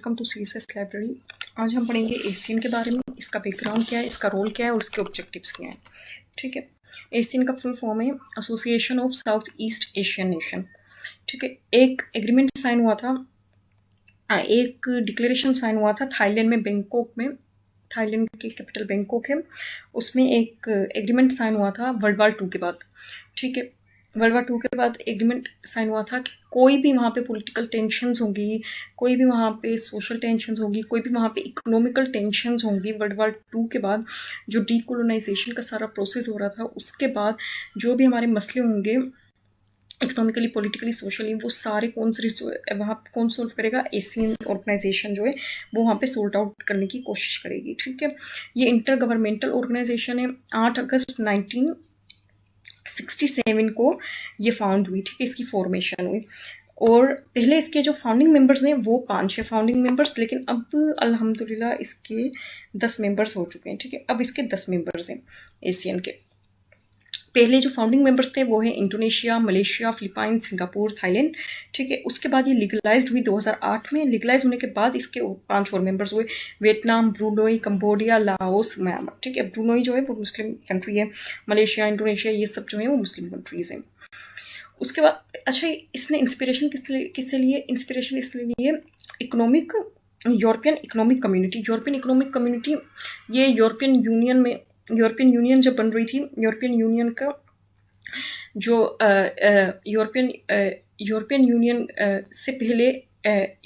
Welcome to CSS library. आज हम पढ़ेंगे एशियन के बारे में, इसका बैकग्राउंड क्या है, इसका रोल क्या है और इसके ऑब्जेक्टिव्स क्या हैं। ठीक है, एशियन का फुल फॉर्म है association of south east Asian nation. ठीक है, एक एग्रीमेंट साइन हुआ था, एक डिक्लेरेशन साइन हुआ था थाईलैंड में, बैंकॉक में। थाईलैंड की कैपिटल बैंकॉक है। उसमें एक एग्रीमेंट साइन हुआ था वर्ल्ड वार 2 के बाद। ठीक है, वर्ल्ड वार 2 के बाद एग्रीमेंट साइन हुआ था कि कोई भी वहाँ पे पॉलिटिकल टेंशन्स होंगी, कोई भी वहाँ पे सोशल टेंशन्स होंगी, कोई भी वहाँ पे इकोनॉमिकल टेंशन्स होंगी, वर्ल्ड वार 2 के बाद जो डीकोलोनाइजेशन का सारा प्रोसेस हो रहा था, उसके बाद जो भी हमारे मसले होंगे इकोनॉमिकली, पॉलिटिकली, सोशली, वो सारे वहाँ कौन सॉल्व करेगा? एशियन ऑर्गेनाइजेशन जो है वो वहाँ पे सोल्ट आउट करने की कोशिश करेगी। ठीक है, ये इंटर गवर्नमेंटल ऑर्गेनाइजेशन है। 8 अगस्त 1967 को ये फाउंड हुई। ठीक है, इसकी फॉर्मेशन हुई और पहले इसके जो फाउंडिंग मेंबर्स हैं वो 5 है फाउंडिंग मेंबर्स, लेकिन अब अल्हम्दुलिल्लाह इसके 10 मेंबर्स हो चुके हैं। ठीक है, अब इसके 10 मेंबर्स हैं एशियन के। पहले जो फाउंडिंग मेंबर्स थे वो है Indonesia, Malaysia, Philippine, Singapore, Thailand. ठीक है, उसके बाद ये लीगलाइज्ड हुई 2008 में। लीगलाइज होने के बाद इसके 5 और मेंबर्स हुए, वियतनाम, ब्रूनोई, कंबोडिया, लाओस, म्यांमार। ठीक है, ब्रूनोई जो है वो मुस्लिम कंट्री है, मलेशिया, इंडोनेशिया ये सब जो है वो मुस्लिम कंट्रीज़ हैं। उसके बाद अच्छा, इसने इंस्पिरेशन किससे लिए? इंस्पिरेशन इसलिए लिए economic European economic community. European economic community ये यूरोपियन यूनियन जब बन रही थी, यूरोपियन यूनियन का जो यूरोपियन यूनियन से पहले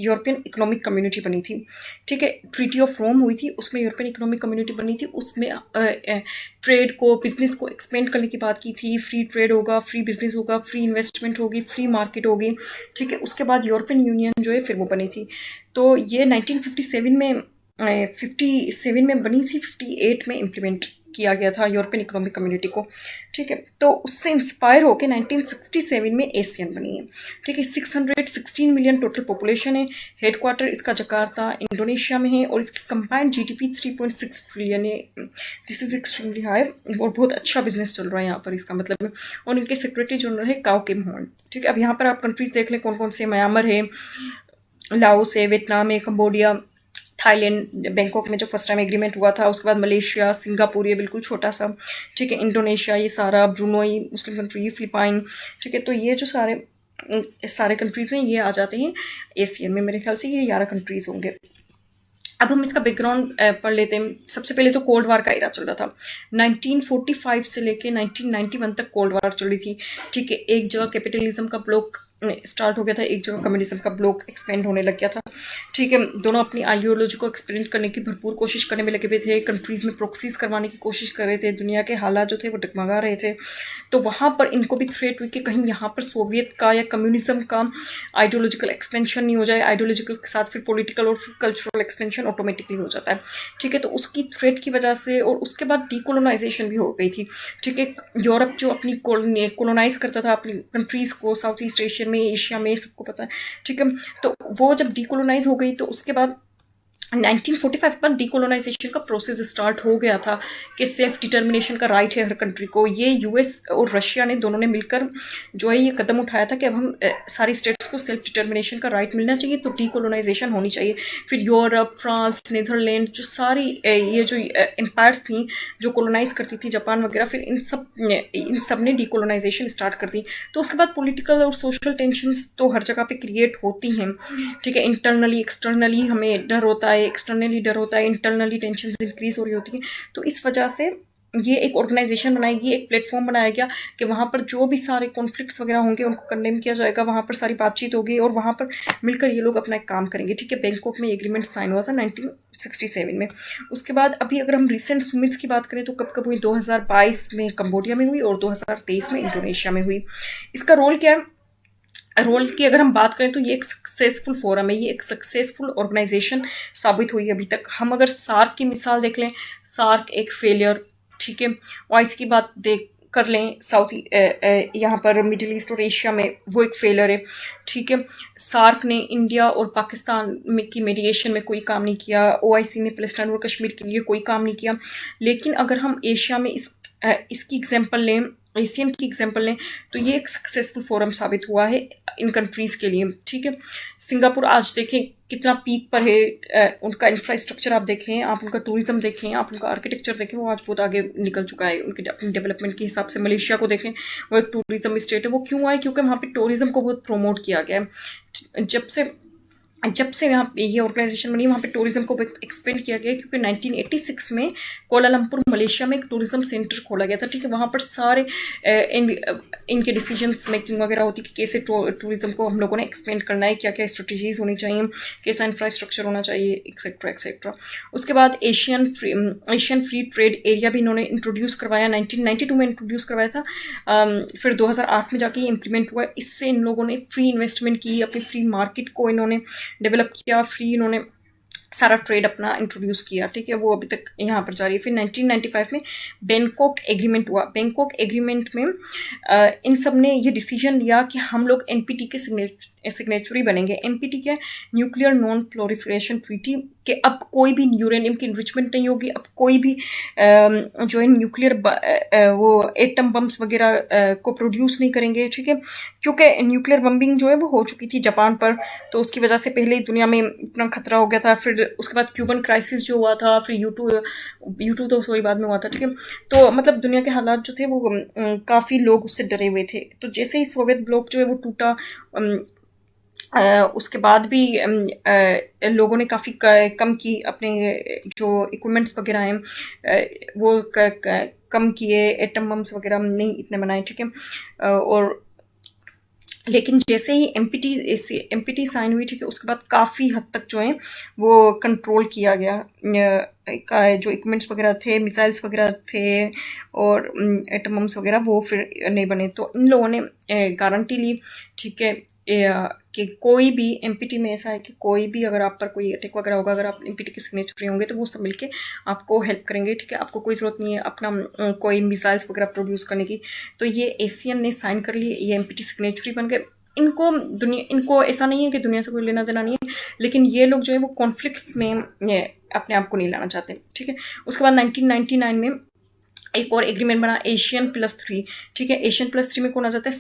यूरोपियन इकोनॉमिक कम्युनिटी बनी थी। ठीक है, ट्रीटी ऑफ रोम हुई थी, उसमें यूरोपियन इकोनॉमिक कम्युनिटी बनी थी। उसमें ट्रेड को, बिजनेस को एक्सपेंड करने की बात की थी। फ्री ट्रेड होगा, फ्री बिजनेस होगा, फ्री इन्वेस्टमेंट होगी, फ्री मार्केट होगी। ठीक है, उसके बाद यूरोपियन यूनियन जो है फिर वो बनी थी। तो ये 1957 में 57 में बनी थी, 58 में इम्प्लीमेंट किया गया था यूरोपियन इकोनॉमिक कम्युनिटी को। ठीक है, तो उससे इंस्पायर होकर 1967 में एशियन बनी है। ठीक है, 616 मिलियन टोटल पॉपुलेशन है। हेडक्वार्टर इसका जकार्ता इंडोनेशिया में है और इसकी कंबाइंड जीडीपी 3.6 ट्रिलियन है। दिस इज़ एक्सट्रीमली हाई और बहुत अच्छा बिजनेस चल रहा है यहाँ पर, इसका मतलब है। और इनके सेक्रेटरी जनरल है काओ किम होर्न। ठीक है, अब यहाँ पर आप कंट्रीज देख लें कौन कौन से। म्यांमार है, लाओस है, वियतनाम है, कंबोडिया, थाईलैंड, बैंकॉक में जो फर्स्ट टाइम एग्रीमेंट हुआ था। उसके बाद मलेशिया, सिंगापुर ये बिल्कुल छोटा सा। ठीक है, इंडोनेशिया ये सारा, ब्रूनोई मुस्लिम कंट्री, फिलीपाइन। ठीक है, तो ये जो सारे कंट्रीज़ हैं ये आ जाते हैं एशियन में। मेरे ख्याल से ये 11 कंट्रीज़ होंगे। अब हम इसका बैकग्राउंड पढ़ लेते हैं। सबसे पहले तो कोल्ड वार का एरा चल रहा था। 1945 से लेके 1991 तक कोल्ड वार चल रही थी। ठीक है, एक जगह कैपिटलिज्म का ब्लॉक स्टार्ट हो गया था, एक जगह कम्युनिज्म का ब्लॉक एक्सपेंड होने लग गया था। ठीक है, दोनों अपनी आइडियोलॉजी को एक्सपेंड करने की भरपूर कोशिश करने में लगे हुए थे। कंट्रीज़ में प्रॉक्सीज करवाने की कोशिश कर रहे थे। दुनिया के हालात जो थे वो डगमगा रहे थे। तो वहाँ पर इनको भी थ्रेट हुई कि कहीं यहाँ पर सोवियत का या कम्युनिज्म का आइडियोलॉजिकल एक्सपेंशन नहीं हो जाए। आइडियोलॉजिकल के साथ फिर पॉलिटिकल और फिर कल्चरल एक्सपेंशन ऑटोमेटिकली हो जाता है। ठीक है, तो उसकी थ्रेट की वजह से और उसके बाद डीकोलोनाइजेशन भी हो गई थी। ठीक है, यूरोप जो अपनी कोलोनाइज करता था अपनी कंट्रीज़ को, साउथ ईस्ट एशिया में, एशिया में, सबको पता है। ठीक है, तो वो जब डीकोलोनाइज हो गई तो उसके बाद 1945 पर डीकोलोनाइजेशन का प्रोसेस स्टार्ट हो गया था कि सेल्फ डिटर्मिनेशन का राइट है हर कंट्री को। ये यूएस और रशिया ने दोनों ने मिलकर जो है ये कदम उठाया था कि अब हम सारी स्टेट्स को सेल्फ डिटर्मिनेशन का राइट मिलना चाहिए, तो डीकोलोनाइजेशन होनी चाहिए। फिर यूरोप, फ्रांस, नीदरलैंड जो सारी ये जो एम्पायर्स थी जो कोलोनाइज करती थी, जापान वगैरह, फिर इन सब ने डीकोलोनाइजेशन स्टार्ट कर दी। तो उसके बाद पॉलिटिकल और सोशल टेंशंस तो हर जगह पे क्रिएट होती हैं। ठीक है, इंटरनली एक्सटर्नली हमें डर होता है, एक्सटर्नली डर होता है, इंटरनली टेंशन इंक्रीज हो रही होती है। तो इस वजह से ये एक ऑर्गेनाइजेशन बनाई गई, एक प्लेटफॉर्म बनाया गया कि वहाँ पर जो भी सारे कॉन्फ्लिक्ट्स वगैरह होंगे उनको कंडेम किया जाएगा, वहाँ पर सारी बातचीत होगी और वहाँ पर मिलकर ये लोग अपना एक काम करेंगे। ठीक है, बैंकॉक में एग्रीमेंट साइन हुआ था 1967 में। उसके बाद अभी अगर हम रिसेंट सुमिट्स की बात करें तो कब कब हुई? 2022 में कंबोडिया में हुई और 2023 में इंडोनेशिया में हुई। इसका रोल क्या है? रोल की अगर हम बात करें तो ये एक सक्सेसफुल फोरम है, ये एक सक्सेसफुल ऑर्गेनाइजेशन साबित हुई है अभी तक। हम अगर सार्क की मिसाल देख लें, सार्क एक फेलियर। ठीक है, वाइस की बात देख कर लें, साउथ यहाँ पर मिडिल ईस्ट और एशिया में वो एक फेलियर है। ठीक है, सार्क ने इंडिया और पाकिस्तान में की मीडिएशन में कोई काम नहीं किया। ओआईसी ने पैलेस्टाइन और कश्मीर के लिए कोई काम नहीं किया। लेकिन अगर हम एशिया में इसकी एग्जांपल लें, एशियन की एग्जांपल लें, तो ये एक सक्सेसफुल फोरम साबित हुआ है। इन कंट्रीज़ के लिए, ठीक है। सिंगापुर आज देखें कितना पीक पर है, उनका इंफ्रास्ट्रक्चर आप देखें, आप उनका टूरिज्म देखें, आप उनका आर्किटेक्चर देखें, वो आज बहुत आगे निकल चुका है उनके अपनी डेवलपमेंट के हिसाब से। मलेशिया को देखें, वो एक टूरिज्म स्टेट है। वो क्यों आए? क्योंकि वहाँ पे टूरिज्म को बहुत प्रमोट किया गया है। जब से यहाँ पे ये ऑर्गेनाइजेशन बनी, वहाँ पे टूरिज्म को एक्सपेंड किया गया, क्योंकि 1986 में कोलालमपुर मलेशिया में एक टूरिज्म सेंटर खोला गया था, ठीक है। वहाँ पर सारे इनके डिसीजंस मेकिंग वगैरह होती कि कैसे टूरिज्म को हम लोगों ने एक्सपेंड करना है, क्या क्या स्ट्रेटजीज होनी चाहिए, कैसा इंफ्रास्ट्रक्चर होना चाहिए, एक्सेट्रा एक्सेट्रा। उसके बाद एशियन फ्री ट्रेड एरिया भी इन्होंने इंट्रोड्यूस करवाया, 1992 में इंट्रोड्यूस करवाया था। फिर 2008 में जाके ये इम्प्लीमेंट हुआ। इससे इन लोगों ने फ्री इन्वेस्टमेंट की, अपनी फ्री मार्केट को इन्होंने डेवलप किया, फ्री इन्होंने सारा ट्रेड अपना इंट्रोड्यूस किया, ठीक है। वो अभी तक यहाँ पर जारी है। फिर 1995 में बैंकॉक एग्रीमेंट हुआ। बैंकॉक एग्रीमेंट में इन सब ने ये डिसीजन लिया कि हम लोग एनपीटी के सिग्नेचरी बनेंगे। एनपीटी क्या है? न्यूक्लियर नॉन प्रोलिफरेशन ट्रीटी, कि अब कोई भी यूरेनियम की इन्रिचमेंट नहीं होगी, अब कोई भी जो है न्यूक्लियर वो एटम बम्स वगैरह को प्रोड्यूस नहीं करेंगे, ठीक है। क्योंकि न्यूक्लियर बम्बिंग जो है वो हो चुकी थी जापान पर, तो उसकी वजह से पहले ही दुनिया में इतना खतरा हो गया था। फिर उसके बाद क्यूबन क्राइसिस जो हुआ था, फिर यू टू तो सॉरी बाद में हुआ था, ठीक है। तो मतलब दुनिया के हालात जो थे वो काफ़ी लोग उससे डरे हुए थे। तो जैसे ही सोवियत ब्लॉक जो है वो टूटा, उसके बाद भी लोगों ने काफ़ी कम की अपने जो इक्विपमेंट्स वगैरह हैं वो कम किए, एटम बम्स वगैरह नहीं इतने बनाए, ठीक है। और लेकिन जैसे ही एमपीटी साइन हुई, ठीक है, उसके बाद काफ़ी हद तक जो है वो कंट्रोल किया गया। जो इक्विपमेंट्स वगैरह थे, मिसाइल्स वगैरह थे और एटम बम्स वगैरह वो फिर नहीं बने। तो इन लोगों ने गारंटी ली, ठीक है, कि कोई भी एमपीटी में ऐसा है कि कोई भी अगर आप पर कोई अटैक वगैरह होगा, अगर आप एमपीटी के सिग्नेचरी होंगे तो वो सब मिलके आपको हेल्प करेंगे, ठीक है। आपको कोई ज़रूरत नहीं है अपना कोई मिसाइल्स वगैरह प्रोड्यूस करने की। तो ये एशियन ने साइन कर लिए, ये एमपीटी सिग्नेचरी बन गए। इनको ऐसा नहीं है कि दुनिया से कोई लेना देना नहीं है, लेकिन ये लोग जो है वो कॉन्फ्लिक्ट्स में अपने आप को नहीं लाना चाहते, ठीक है। उसके बाद 1999 में एक और एग्रीमेंट बना, एशियन+3, ठीक है। एशियन+3 में कौन आ जाता है?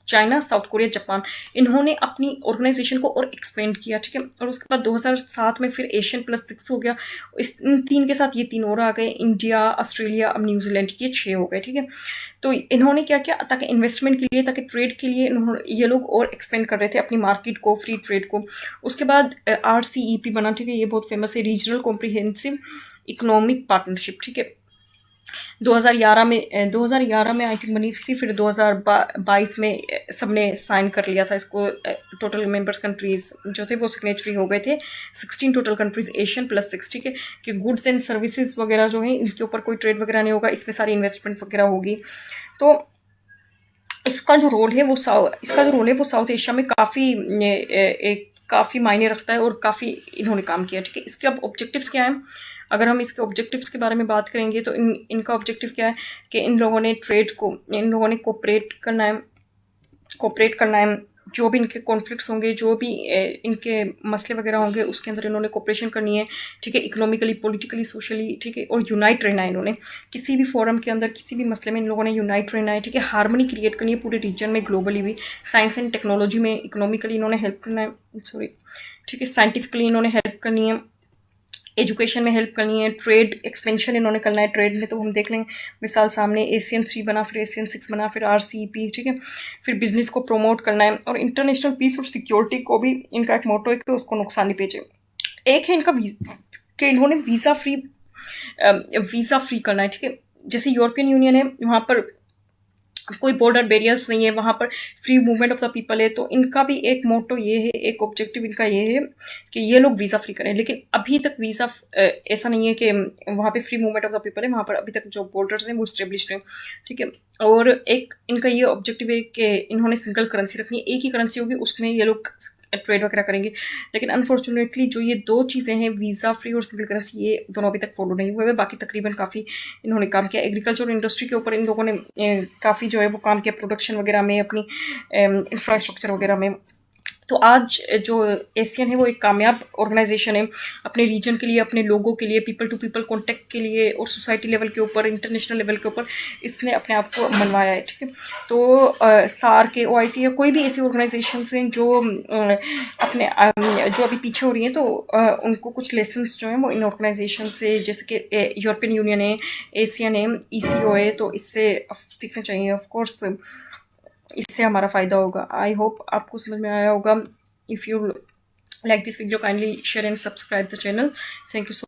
China, south Korea, Japan. इन्होंने अपनी ऑर्गेनाइजेशन को और एक्सपेंड किया, ठीक है। और उसके बाद 2007 में फिर एशियन+6 हो गया। इन तीन के साथ ये तीन और आ गए, इंडिया, ऑस्ट्रेलिया, अब न्यूजीलैंड, ये 6 हो गए, ठीक है। तो इन्होंने क्या किया, ताकि इन्वेस्टमेंट के लिए, ताकि ट्रेड के लिए ये लोग और एक्सपेंड कर रहे थे अपनी मार्केट को, फ्री ट्रेड को। उसके बाद RCEP बना, ठीक है। ये बहुत फेमस है, रीजनल कॉम्प्रिहेंसिव इकोनॉमिक पार्टनरशिप, ठीक है। 2011 में आई थिंक बनी थी। फिर 2022 में सबने साइन कर लिया था इसको। टोटल मेंबर्स कंट्रीज जो थे वो सिग्नेचरी हो गए थे, 16 टोटल कंट्रीज, एशियन+6, ठीक है। कि गुड्स एंड सर्विसेज वगैरह जो है इनके ऊपर कोई ट्रेड वगैरह नहीं होगा, इसमें सारी इन्वेस्टमेंट वगैरह होगी। तो इसका जो रोल है वो साउथ एशिया में काफ़ी मायने रखता है और काफ़ी इन्होंने काम किया, ठीक है। इसके अब ऑब्जेक्टिव्स क्या हैं? अगर हम इसके ऑब्जेक्टिव्स के बारे में बात करेंगे तो इनका ऑब्जेक्टिव क्या है कि इन लोगों ने कोऑपरेट करना है। जो भी इनके कॉन्फ्लिक्ट्स होंगे, जो भी इनके मसले वगैरह होंगे, उसके अंदर इन्होंने कोऑपरेशन करनी है, ठीक है। इकोनॉमिकली, पॉलिटिकली, सोशली, ठीक है। और यूनाइट रहना है इन्होंने, किसी भी फोरम के अंदर, किसी भी मसले में इन लोगों ने यूनाइट रहना है, ठीक है। हार्मनी क्रिएट करनी है पूरे रीजन में, ग्लोबली भी। साइंस एंड टेक्नोलॉजी में, इकोनॉमिकली इन्होंने हेल्प करना है, ठीक है। साइंटिफिकली इन्होंने हेल्प करनी है, एजुकेशन में हेल्प करनी है, ट्रेड एक्सपेंशन इन्होंने करना है। ट्रेड में तो हम देख लेंगे, मिसाल सामने ASEAN 3 बना, फिर ASEAN 6 बना, फिर RCEP, ठीक है। फिर बिजनेस को प्रमोट करना है और इंटरनेशनल पीस और सिक्योरिटी को भी इनका एक मोटो है कि उसको नुकसान नहीं भेजे। एक है इनका कि इन्होंने वीज़ा फ्री करना है, ठीक है। जैसे यूरोपियन यूनियन है, वहाँ पर कोई बॉर्डर बैरियर्स नहीं है, वहाँ पर free movement of the people है। तो इनका भी एक मोटो ये है, एक ऑब्जेक्टिव इनका ये है कि ये लोग वीज़ा फ्री करें। लेकिन अभी तक वीज़ा ऐसा नहीं है कि वहाँ पे free movement of the people है, वहाँ पर अभी तक जो बॉर्डर्स हैं वो स्टेब्लिश्ड हैं, ठीक है। और एक इनका ये ऑब्जेक्टिव है कि इन्होंने सिंगल करेंसी रखनी है, एक ही करेंसी होगी, उसमें ये लोग ट्रेड वगैरह करेंगे। लेकिन अनफॉर्चुनेटली जो ये दो चीज़ें हैं, वीज़ा फ्री और सिंगल करेंसी, ये दोनों अभी तक फॉलो नहीं हुए हैं। बाकी तकरीबन काफ़ी इन्होंने काम किया। एग्रीकल्चर इंडस्ट्री के ऊपर इन लोगों ने काफ़ी जो है वो काम किया, प्रोडक्शन वगैरह में, अपनी इंफ्रास्ट्रक्चर वगैरह में। तो आज जो एशियन है वो एक कामयाब ऑर्गेनाइजेशन है अपने रीजन के लिए, अपने लोगों के लिए, पीपल टू पीपल कांटेक्ट के लिए, और सोसाइटी लेवल के ऊपर, इंटरनेशनल लेवल के ऊपर इसने अपने आप को मनवाया है। ठीक है, तो सार्क, OIC या कोई भी ऐसी ऑर्गेनाइजेशन हैं जो जो अभी पीछे हो रही हैं, तो उनको कुछ लेसन्स जो हैं वो इन ऑर्गेनाइजेशन से, जैसे कि यूरोपियन यूनियन है, एशियन है, ECO है, तो इससे सीखना चाहिए। ऑफ कोर्स इससे हमारा फ़ायदा होगा। आई होप आपको समझ में आया होगा। If you like this video, kindly share and subscribe the channel. Thank you so